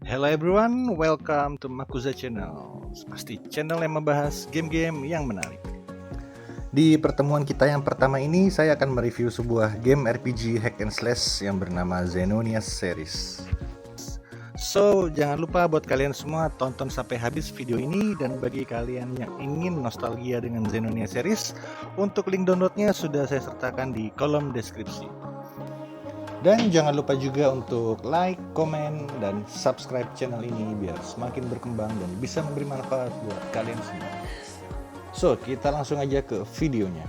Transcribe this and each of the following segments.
Hello everyone, welcome to Makuza Channel. Pasti channel yang membahas game-game yang menarik. Di pertemuan kita yang pertama ini, saya akan mereview sebuah game RPG hack and slash yang bernama Xenonia Series. So, jangan lupa buat kalian semua tonton sampai habis video ini, dan bagi kalian yang ingin nostalgia dengan Xenonia Series, untuk link downloadnya sudah saya sertakan di kolom deskripsi. Dan jangan lupa juga untuk like, komen, dan subscribe channel ini biar semakin berkembang dan bisa memberi manfaat buat kalian semua. So, kita langsung aja ke videonya.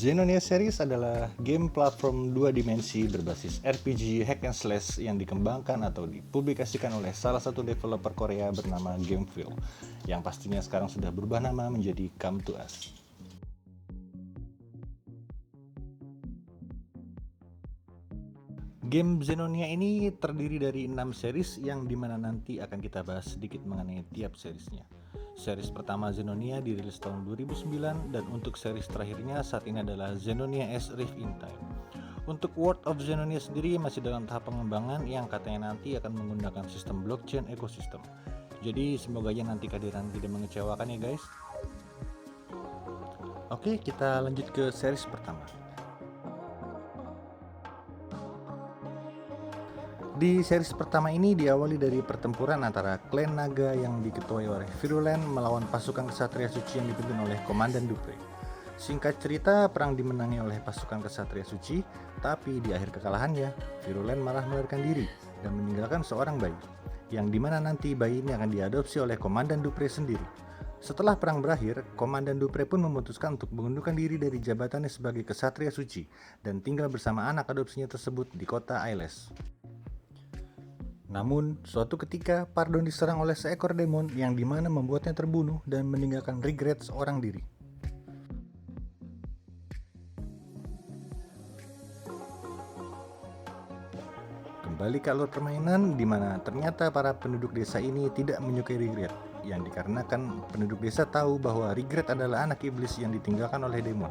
Xenonia Series adalah game platform 2 dimensi berbasis RPG hack and slash yang dikembangkan atau dipublikasikan oleh salah satu developer Korea bernama Gameful, yang pastinya sekarang sudah berubah nama menjadi Come To Us. Game Xenonia ini terdiri dari 6 series yang dimana nanti akan kita bahas sedikit mengenai tiap seriesnya. Series pertama Xenonia dirilis tahun 2009 dan untuk series terakhirnya saat ini adalah Xenonia S Rift in Time. Untuk World of Xenonia sendiri masih dalam tahap pengembangan yang katanya nanti akan menggunakan sistem blockchain ekosistem. Jadi semoga aja nanti kehadiran tidak mengecewakan ya guys. Oke, kita lanjut ke series pertama. Di series pertama ini diawali dari pertempuran antara klan naga yang diketuai oleh Virulent melawan pasukan kesatria suci yang dipimpin oleh Komandan Dupre. Singkat cerita, perang dimenangi oleh pasukan kesatria suci, tapi di akhir kekalahannya, Virulent malah melarikan diri dan meninggalkan seorang bayi, yang dimana nanti bayi ini akan diadopsi oleh Komandan Dupre sendiri. Setelah perang berakhir, Komandan Dupre pun memutuskan untuk mengundurkan diri dari jabatannya sebagai kesatria suci dan tinggal bersama anak adopsinya tersebut di kota Ailes. Namun, suatu ketika Pardon diserang oleh seekor demon yang dimana membuatnya terbunuh dan meninggalkan Regret seorang diri. Kembali ke alur permainan, dimana ternyata para penduduk desa ini tidak menyukai Regret, yang dikarenakan penduduk desa tahu bahwa Regret adalah anak iblis yang ditinggalkan oleh demon.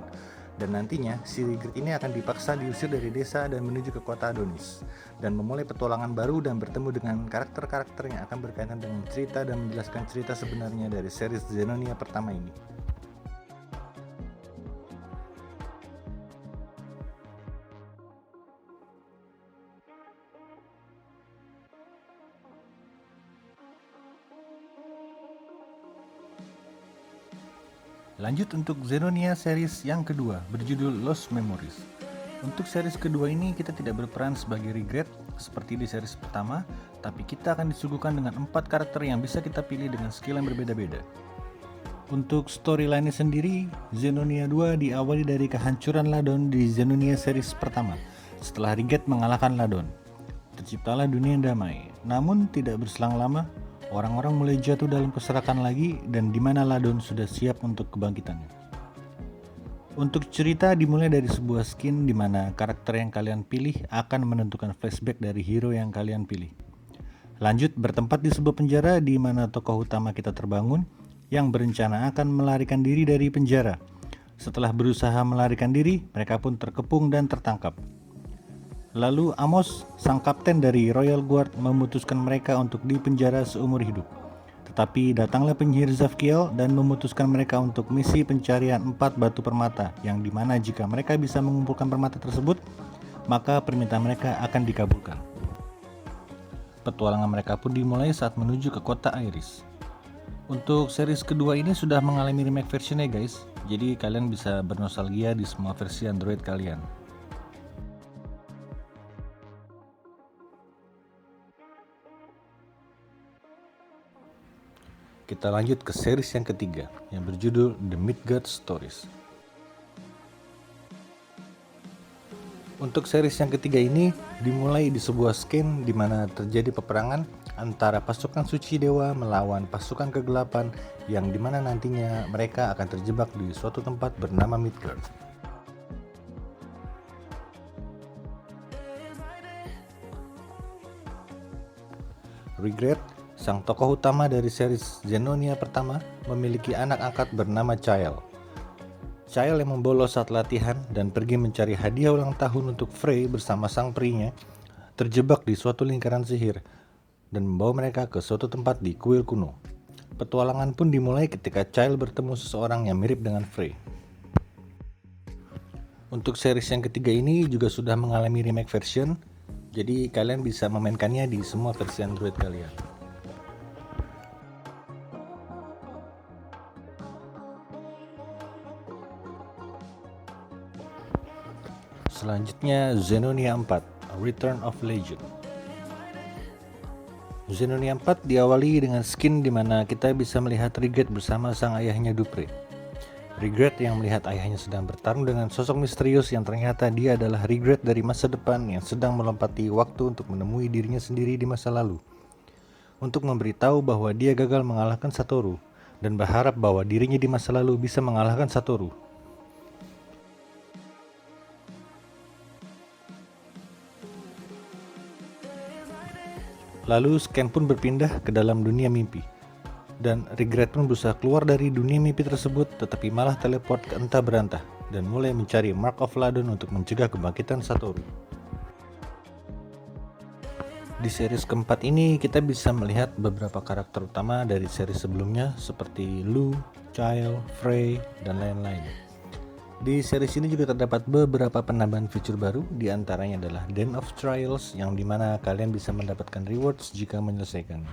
Dan nantinya si Regret ini akan dipaksa diusir dari desa dan menuju ke kota Adonis dan memulai petualangan baru dan bertemu dengan karakter-karakter yang akan berkaitan dengan cerita dan menjelaskan cerita sebenarnya dari series Xenonia pertama ini. Lanjut untuk Xenonia series yang kedua berjudul Lost Memories. Untuk series kedua ini kita tidak berperan sebagai Regret seperti di series pertama, tapi kita akan disuguhkan dengan 4 karakter yang bisa kita pilih dengan skill yang berbeda-beda. Untuk storyline sendiri, Xenonia 2 diawali dari kehancuran Ladon di Xenonia series pertama. Setelah Regret mengalahkan Ladon, terciptalah dunia yang damai. Namun tidak berselang lama, orang-orang mulai jatuh dalam keserakan lagi dan di mana Ladon sudah siap untuk kebangkitannya. Untuk cerita dimulai dari sebuah skin di mana karakter yang kalian pilih akan menentukan flashback dari hero yang kalian pilih. Lanjut bertempat di sebuah penjara di mana tokoh utama kita terbangun yang berencana akan melarikan diri dari penjara. Setelah berusaha melarikan diri, mereka pun terkepung dan tertangkap. Lalu Amos, sang kapten dari Royal Guard, memutuskan mereka untuk dipenjara seumur hidup. Tetapi datanglah penyihir Zafkiel dan memutuskan mereka untuk misi pencarian 4 batu permata, yang dimana jika mereka bisa mengumpulkan permata tersebut, maka permintaan mereka akan dikabulkan. Petualangan mereka pun dimulai saat menuju ke kota Iris. Untuk series kedua ini sudah mengalami remake versionnya guys, jadi kalian bisa bernostalgia di semua versi Android kalian. Kita lanjut ke series yang ketiga yang berjudul The Midgard Stories. Untuk series yang ketiga ini dimulai di sebuah skin di mana terjadi peperangan antara pasukan suci dewa melawan pasukan kegelapan yang dimana nantinya mereka akan terjebak di suatu tempat bernama Midgard. Regret Sang tokoh utama dari series Xenonia pertama memiliki anak angkat bernama Childe. Childe yang membolos saat latihan dan pergi mencari hadiah ulang tahun untuk Frey bersama sang perinya, terjebak di suatu lingkaran sihir dan membawa mereka ke suatu tempat di kuil kuno. Petualangan pun dimulai ketika Childe bertemu seseorang yang mirip dengan Frey. Untuk series yang ketiga ini juga sudah mengalami remake version, jadi kalian bisa memainkannya di semua versi Android kalian. Selanjutnya Xenonia 4, Return of Legend. Xenonia 4 diawali dengan skin di mana kita bisa melihat Regret bersama sang ayahnya Dupre. Regret yang melihat ayahnya sedang bertarung dengan sosok misterius yang ternyata dia adalah Regret dari masa depan yang sedang melompati waktu untuk menemui dirinya sendiri di masa lalu. Untuk memberitahu bahwa dia gagal mengalahkan Satoru dan berharap bahwa dirinya di masa lalu bisa mengalahkan Satoru. Lalu Scan pun berpindah ke dalam dunia mimpi, dan Regret pun berusaha keluar dari dunia mimpi tersebut tetapi malah teleport ke entah berantah dan mulai mencari Mark of Ladon untuk mencegah kebangkitan Satoru. Di series keempat ini kita bisa melihat beberapa karakter utama dari series sebelumnya seperti Lou, Childe, Frey, dan lain-lain. Di series ini juga terdapat beberapa penambahan fitur baru, diantaranya adalah Den of Trials yang dimana kalian bisa mendapatkan rewards jika menyelesaikannya.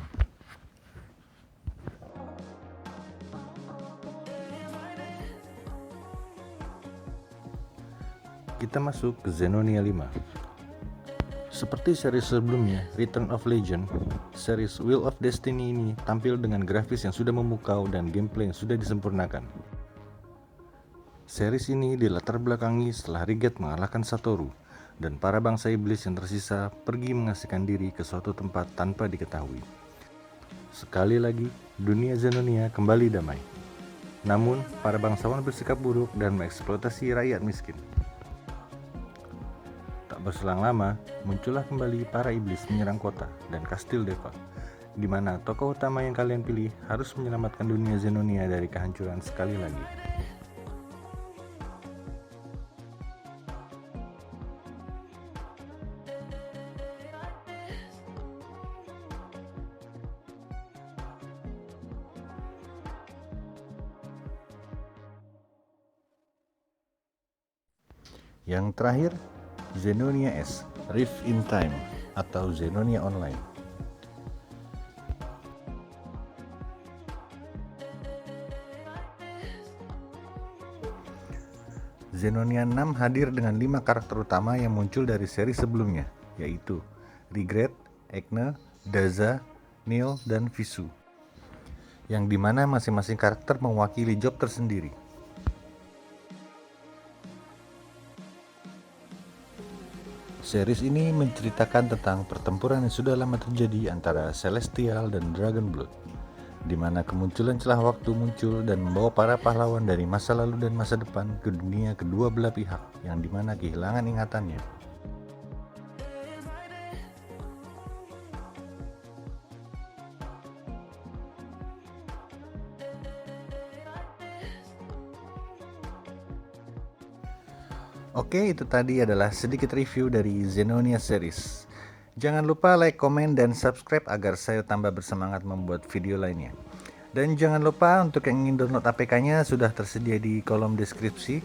Kita masuk ke Xenonia 5. Seperti series sebelumnya, Return of Legend, series Wheel of Destiny ini tampil dengan grafis yang sudah memukau dan gameplay yang sudah disempurnakan. Series ini dilatar belakangi setelah Regret mengalahkan Satoru dan para bangsa iblis yang tersisa pergi mengasingkan diri ke suatu tempat tanpa diketahui. Sekali lagi, dunia Xenonia kembali damai. Namun, para bangsawan bersikap buruk dan mengeksploitasi rakyat miskin. Tak berselang lama, muncullah kembali para iblis menyerang kota dan kastil Deva, di mana tokoh utama yang kalian pilih harus menyelamatkan dunia Xenonia dari kehancuran sekali lagi. Yang terakhir, Xenonia S, Rift in Time atau Xenonia Online. Xenonia 6 hadir dengan 5 karakter utama yang muncul dari seri sebelumnya, yaitu Regret, Ekne, Daza, Neil, dan Visu, yang dimana masing-masing karakter mewakili job tersendiri. Series ini menceritakan tentang pertempuran yang sudah lama terjadi antara Celestial dan Dragon Blood, di mana kemunculan celah waktu muncul dan membawa para pahlawan dari masa lalu dan masa depan ke dunia kedua belah pihak yang dimana kehilangan ingatannya. Oke, itu tadi adalah sedikit review dari Xenonia series. Jangan lupa like, komen, dan subscribe agar saya tambah bersemangat membuat video lainnya. Dan jangan lupa untuk yang ingin download APK-nya sudah tersedia di kolom deskripsi.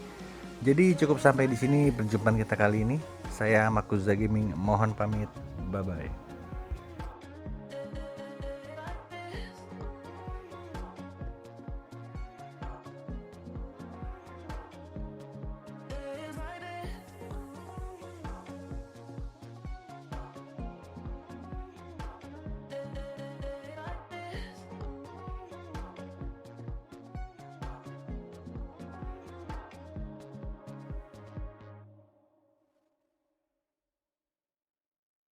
Jadi cukup sampai di sini perjumpaan kita kali ini. Saya Makuza Gaming, mohon pamit. Bye-bye.